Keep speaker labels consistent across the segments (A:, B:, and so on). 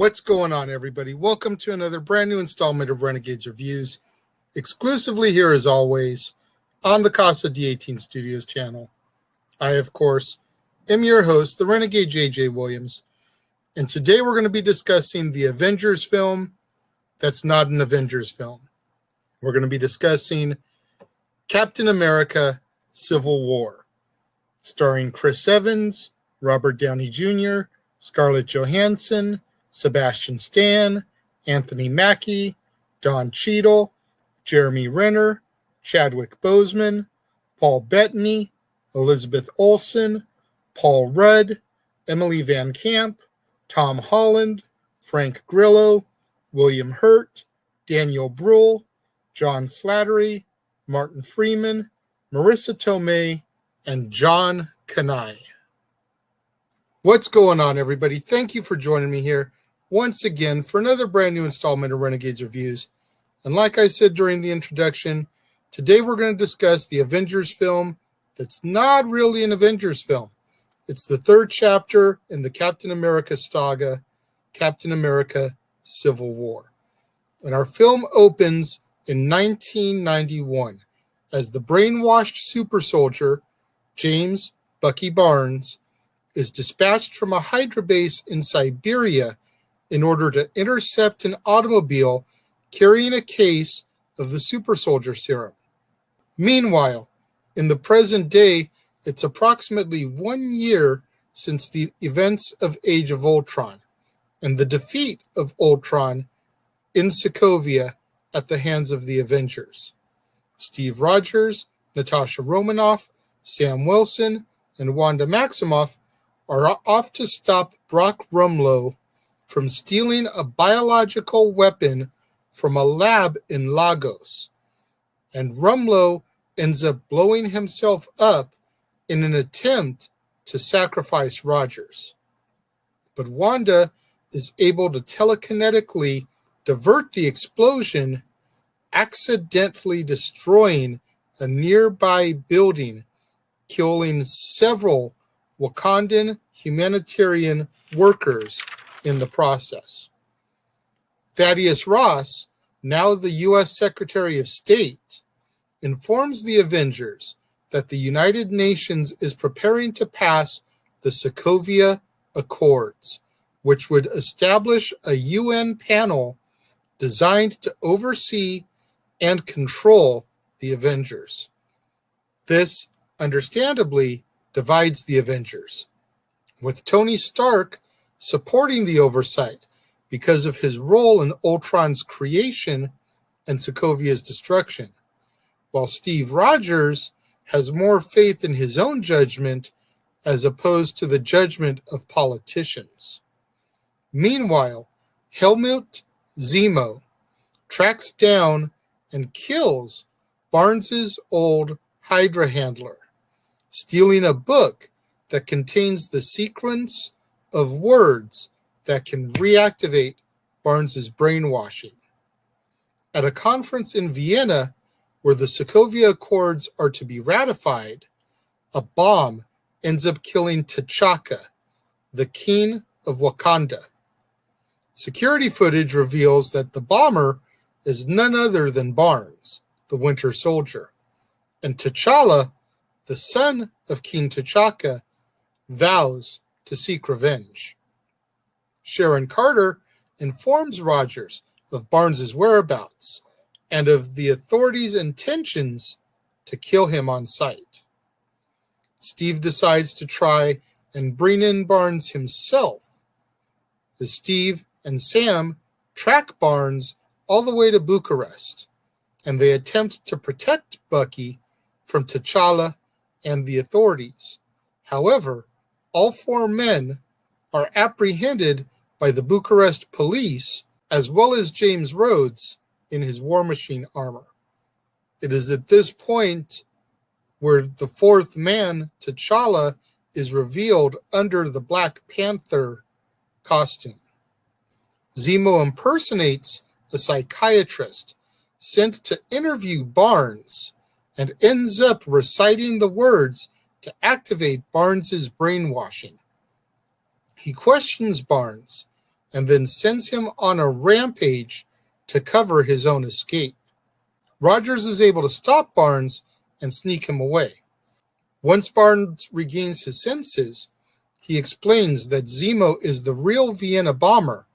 A: What's going on, everybody? Welcome to another brand new installment of Renegades Reviews, exclusively here as always on the Casa D18 Studios channel. I, of course, am your host, the Renegade J.J. Williams, and today we're going to be discussing the Avengers film that's not an Avengers film. We're going to be discussing Captain America: Civil War, starring Chris Evans, Robert Downey Jr., Scarlett Johansson, Sebastian Stan, Anthony Mackie, Don Cheadle, Jeremy Renner, Chadwick Boseman, Paul Bettany, Elizabeth Olsen, Paul Rudd, Emily Van Camp, Tom Holland, Frank Grillo, William Hurt, Daniel Bruhl, John Slattery, Martin Freeman, Marissa Tomei, and John Kanai. What's going on, everybody? Thank you for joining me here once again for another brand new installment of Renegades Reviews. And like I said during the introduction, today we're going to discuss the Avengers film that's not really an Avengers film. It's the third chapter in the Captain America saga, Captain America: Civil War. And our film opens in 1991 as the brainwashed super soldier, James Bucky Barnes, is dispatched from a Hydra base in Siberia in order to intercept an automobile carrying a case of the super soldier serum. Meanwhile, in the present day, it's approximately 1 year since the events of Age of Ultron and the defeat of Ultron in Sokovia at the hands of the Avengers. Steve Rogers, Natasha Romanoff, Sam Wilson, and Wanda Maximoff are off to stop Brock Rumlow from stealing a biological weapon from a lab in Lagos. And Rumlow ends up blowing himself up in an attempt to sacrifice Rogers. But Wanda is able to telekinetically divert the explosion, accidentally destroying a nearby building, killing several Wakandan humanitarian workers in the process. Thaddeus Ross, now the U.S. Secretary of State, informs the Avengers that the United Nations is preparing to pass the Sokovia Accords, which would establish a UN panel designed to oversee and control the Avengers. This, understandably, divides the Avengers, with Tony Stark supporting the oversight because of his role in Ultron's creation and Sokovia's destruction, while Steve Rogers has more faith in his own judgment as opposed to the judgment of politicians. Meanwhile, Helmut Zemo tracks down and kills Barnes's old Hydra handler, stealing a book that contains the sequence of words that can reactivate Barnes's brainwashing. At a conference in Vienna where the Sokovia Accords are to be ratified, a bomb ends up killing T'Chaka, the king of Wakanda. Security footage reveals that the bomber is none other than Barnes, the Winter Soldier, and T'Challa, the son of King T'Chaka, vows to seek revenge. Sharon Carter informs Rogers of Barnes's whereabouts and of the authorities' intentions to kill him on sight. Steve decides to try and bring in Barnes himself, as Steve and Sam track Barnes all the way to Bucharest, and they attempt to protect Bucky from T'Challa and the authorities. However, all four men are apprehended by the Bucharest police, as well as James Rhodes in his War Machine armor. It is at this point where the fourth man, T'Challa, is revealed under the Black Panther costume. Zemo impersonates a psychiatrist sent to interview Barnes and ends up reciting the words to activate Barnes's brainwashing. He questions Barnes and then sends him on a rampage to cover his own escape. Rogers is able to stop Barnes and sneak him away. Once Barnes regains his senses, he explains that Zemo is the real Vienna bomber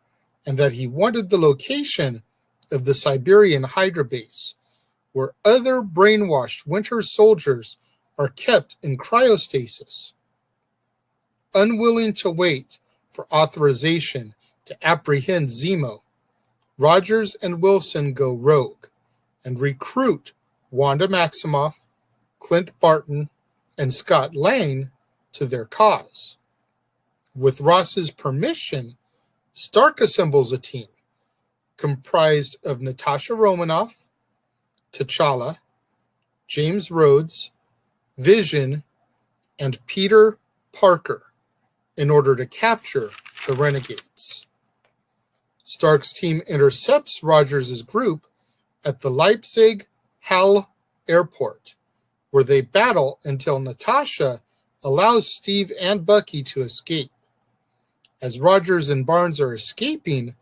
A: and that he wanted the location of the Siberian Hydra base, where other brainwashed Winter soldiers are kept in cryostasis. Unwilling to wait for authorization to apprehend Zemo, Rogers and Wilson go rogue and recruit Wanda Maximoff, Clint Barton, and Scott Lang to their cause. With Ross's permission, Stark assembles a team comprised of Natasha Romanoff, T'Challa, James Rhodes, Vision, and Peter Parker in order to capture the Renegades. Stark's team intercepts Rogers' group at the Leipzig-Halle airport, where they battle until Natasha allows Steve and Bucky to escape. As Rogers and Barnes are escaping,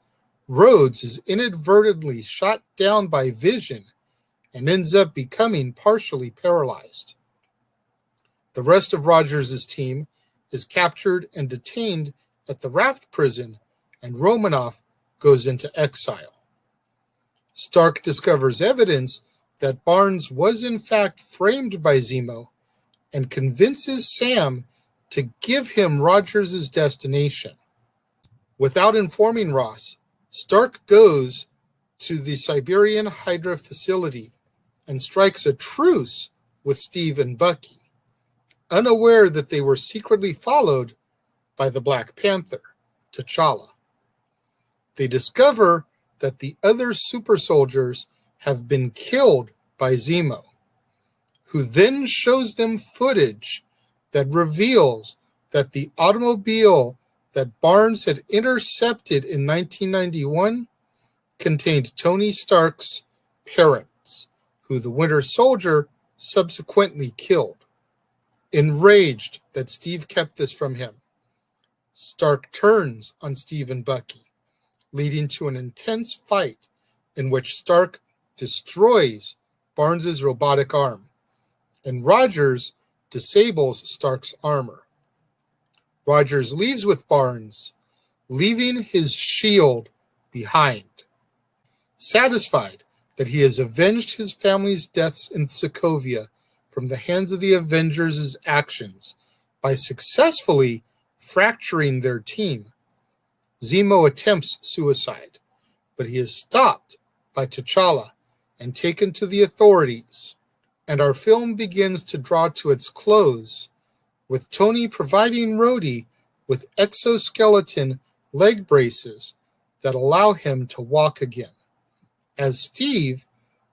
A: Rhodes is inadvertently shot down by Vision and ends up becoming partially paralyzed. The rest of Rogers' team is captured and detained at the Raft prison, and Romanoff goes into exile. Stark discovers evidence that Barnes was in fact framed by Zemo and convinces Sam to give him Rogers' destination. Without informing Ross, Stark goes to the Siberian Hydra facility and strikes a truce with Steve and Bucky, unaware that they were secretly followed by the Black Panther, T'Challa. They discover that the other super soldiers have been killed by Zemo, who then shows them footage that reveals that the automobile that Barnes had intercepted in 1991 contained Tony Stark's parents, who the Winter Soldier subsequently killed. Enraged that Steve kept this from him, Stark turns on Steve and Bucky, leading to an intense fight in which Stark destroys Barnes' robotic arm, and Rogers disables Stark's armor. Rogers leaves with Barnes, leaving his shield behind. Satisfied that he has avenged his family's deaths in Sokovia from the hands of the Avengers' actions by successfully fracturing their team, Zemo attempts suicide, but he is stopped by T'Challa and taken to the authorities, and our film begins to draw to its close, with Tony providing Rhodey with exoskeleton leg braces that allow him to walk again, as Steve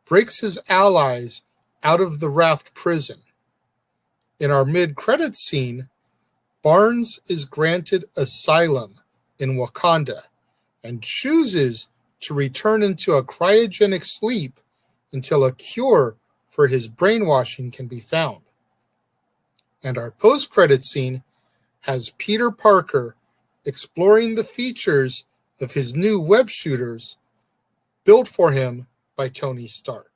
A: breaks his allies out of the Raft prison. In our mid-credits scene, Barnes is granted asylum in Wakanda and chooses to return into a cryogenic sleep until a cure for his brainwashing can be found. And our post-credit scene has Peter Parker exploring the features of his new web shooters built for him by Tony Stark.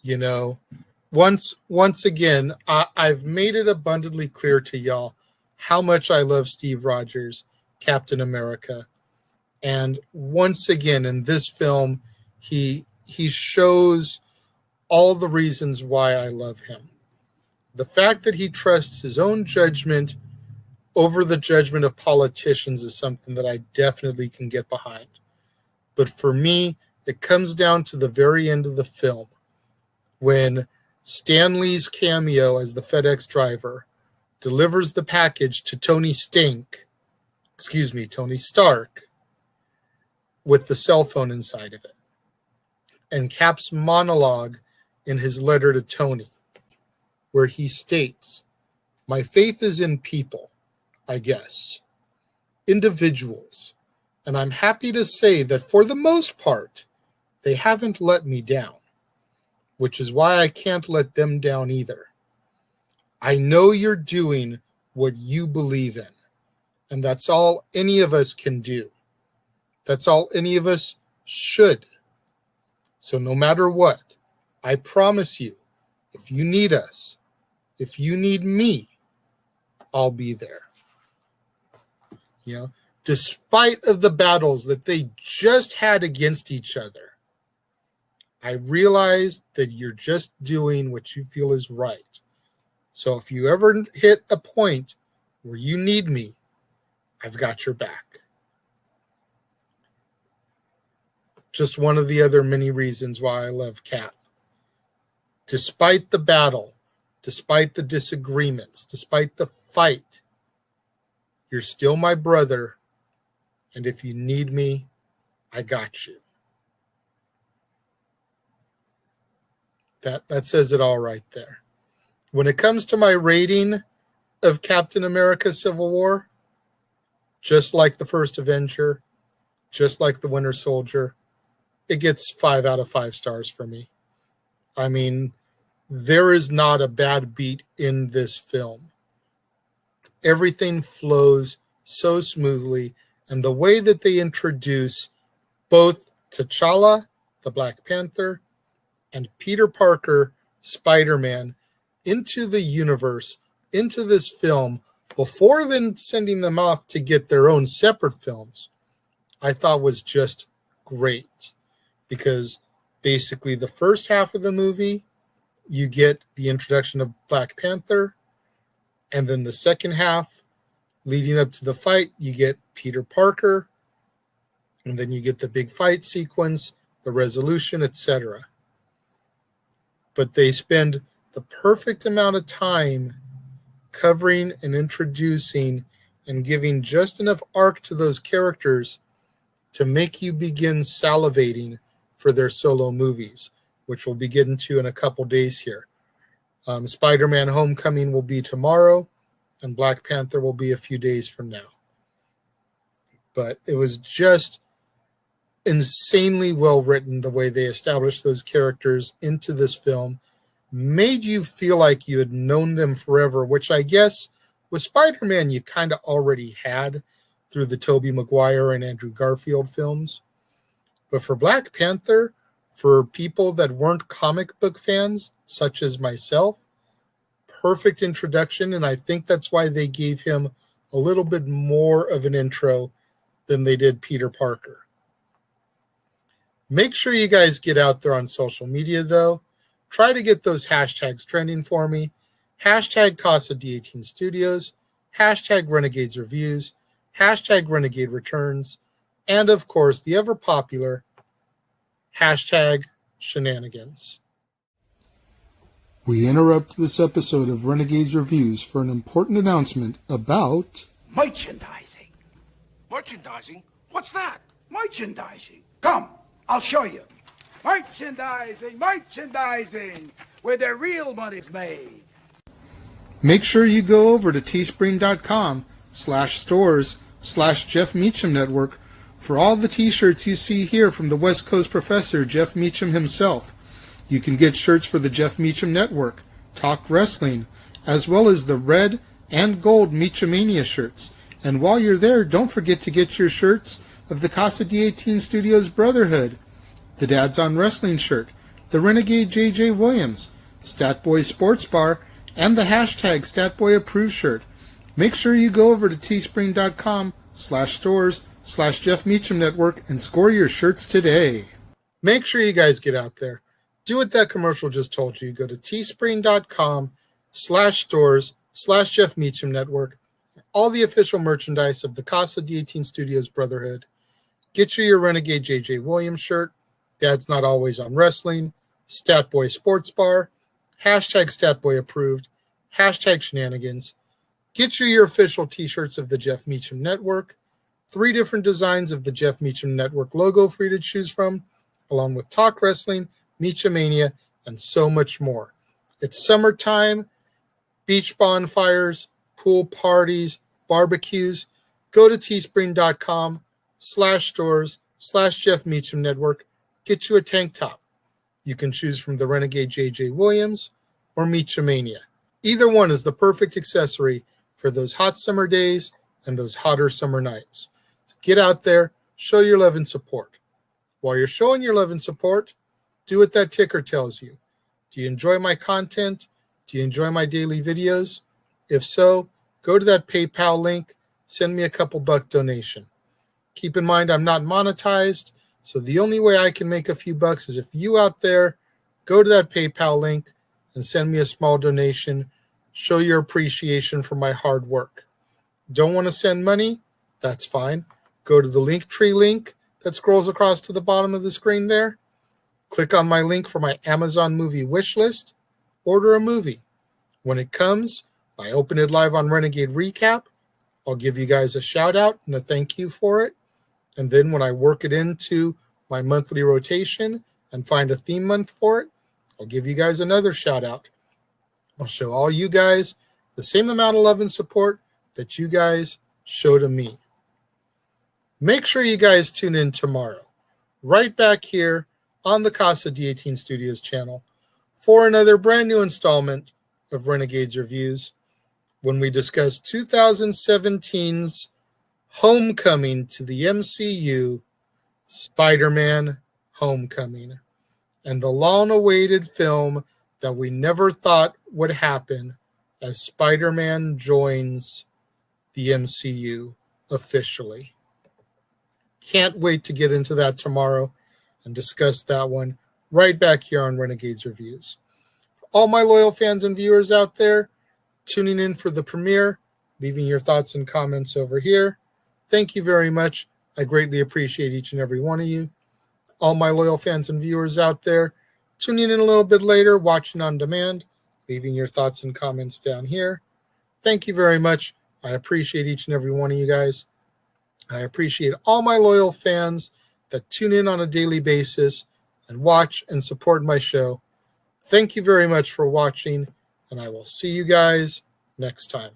A: You know, once again, I've made it abundantly clear to y'all how much I love Steve Rogers, Captain America. And once again, in this film, he shows all the reasons why I love him. The fact that he trusts his own judgment over the judgment of politicians is something that I definitely can get behind. But for me, it comes down to the very end of the film, when Stan Lee's cameo as the FedEx driver delivers the package to Tony Stark, with the cell phone inside of it, and Cap's monologue in his letter to Tony, where he states, "My faith is in people, I guess, individuals, and I'm happy to say that for the most part, they haven't let me down, which is why I can't let them down either. I know you're doing what you believe in. And that's all any of us can do. That's all any of us should. So no matter what, I promise you, if you need us, if you need me, I'll be there. You know, despite of the battles that they just had against each other, I realize that you're just doing what you feel is right. So if you ever hit a point where you need me, I've got your back. Just one of the other many reasons why I love Cap. Despite the battle, despite the disagreements, despite the fight, you're still my brother, and if you need me, I got you. That says it all right there. When it comes to my rating of Captain America Civil War, just like the first Avenger, just like the Winter Soldier, it gets 5 out of 5 stars for me. I mean, there is not a bad beat in this film. Everything flows so smoothly, and the way that they introduce both T'Challa, the Black Panther, and Peter Parker, Spider-Man, into the universe, into this film, before then sending them off to get their own separate films, I thought was just great. Because basically the first half of the movie, you get the introduction of Black Panther, and then the second half, leading up to the fight, you get Peter Parker, and then you get the big fight sequence, the resolution, etc. But they spend the perfect amount of time covering and introducing and giving just enough arc to those characters to make you begin salivating for their solo movies, which we'll be getting to in a couple days here. Spider-Man Homecoming will be tomorrow, and Black Panther will be a few days from now. But it was just insanely well written the way they established those characters into this film, made you feel like you had known them forever, which I guess with Spider-Man you kind of already had through the Tobey Maguire and Andrew Garfield films. But for Black Panther, for people that weren't comic book fans, such as myself, perfect introduction, and I think that's why they gave him a little bit more of an intro than they did Peter Parker. Make sure you guys get out there on social media, though. Try to get those hashtags trending for me. Hashtag Casa D18 Studios, hashtag Renegades Reviews, hashtag Renegade Returns, and of course, the ever popular hashtag Shenanigans. We interrupt this episode of Renegades Reviews for an important announcement about
B: merchandising.
C: Merchandising? What's that?
B: Merchandising. Come, I'll show you. Merchandising, where the real money's made.
A: Make sure you go over to teespring.com/stores/Jeff Meacham Network for all the t-shirts you see here from the West Coast professor, Jeff Meacham himself. You can get shirts for the Jeff Meacham Network, Talk Wrestling, as well as the red and gold Meachamania shirts. And while you're there, don't forget to get your shirts of the Casa D18 Studios Brotherhood, the Dads on Wrestling shirt, the Renegade JJ Williams, Statboy Sports Bar, and the hashtag StatBoyApproved shirt. Make sure you go over to teespring.com/stores/Jeff Meacham Network and score your shirts today. Make sure you guys get out there. Do what that commercial just told you. Go to teespring.com/stores/Jeff Meacham Network. All the official merchandise of the Casa D18 Studios Brotherhood. Get you your Renegade JJ Williams shirt, Dad's Not Always on Wrestling, Statboy Sports Bar, hashtag StatBoyApproved, hashtag Shenanigans. Get you your official t-shirts of the Jeff Meacham Network, 3 different designs of the Jeff Meacham Network logo for you to choose from, along with Talk Wrestling, Meachamania, and so much more. It's summertime, beach bonfires, pool parties, barbecues. Go to teespring.com/stores/Jeff Meacham Network. Get you a tank top. You can choose from the Renegade JJ Williams or Meachamania. Either one is the perfect accessory for those hot summer days and those hotter summer nights. Get out there, show your love and support. While you're showing your love and support, do what that ticker tells you. Do you enjoy my content? Do you enjoy my daily videos? If so, go to that PayPal link, send me a couple buck donation. Keep in mind, I'm not monetized, so the only way I can make a few bucks is if you out there go to that PayPal link and send me a small donation. Show your appreciation for my hard work. Don't want to send money? That's fine. Go to the Linktree link that scrolls across to the bottom of the screen there. Click on my link for my Amazon movie wish list. Order a movie. When it comes, I open it live on Renegade Recap. I'll give you guys a shout out and a thank you for it. And then when I work it into my monthly rotation and find a theme month for it, I'll give you guys another shout out. I'll show all you guys the same amount of love and support that you guys show to me. Make sure you guys tune in tomorrow, right back here on the Casa D18 Studios channel for another brand new installment of Renegades Reviews when we discuss 2017's homecoming to the MCU, Spider-Man Homecoming, and the long-awaited film that we never thought would happen as Spider-Man joins the MCU officially. Can't wait to get into that tomorrow and discuss that one right back here on Renegades Reviews. All my loyal fans and viewers out there tuning in for the premiere, leaving your thoughts and comments over here. Thank you very much. I greatly appreciate each and every one of you. All my loyal fans and viewers out there tuning in a little bit later, watching on demand, leaving your thoughts and comments down here. Thank you very much. I appreciate each and every one of you guys. I appreciate all my loyal fans that tune in on a daily basis and watch and support my show. Thank you very much for watching, and I will see you guys next time.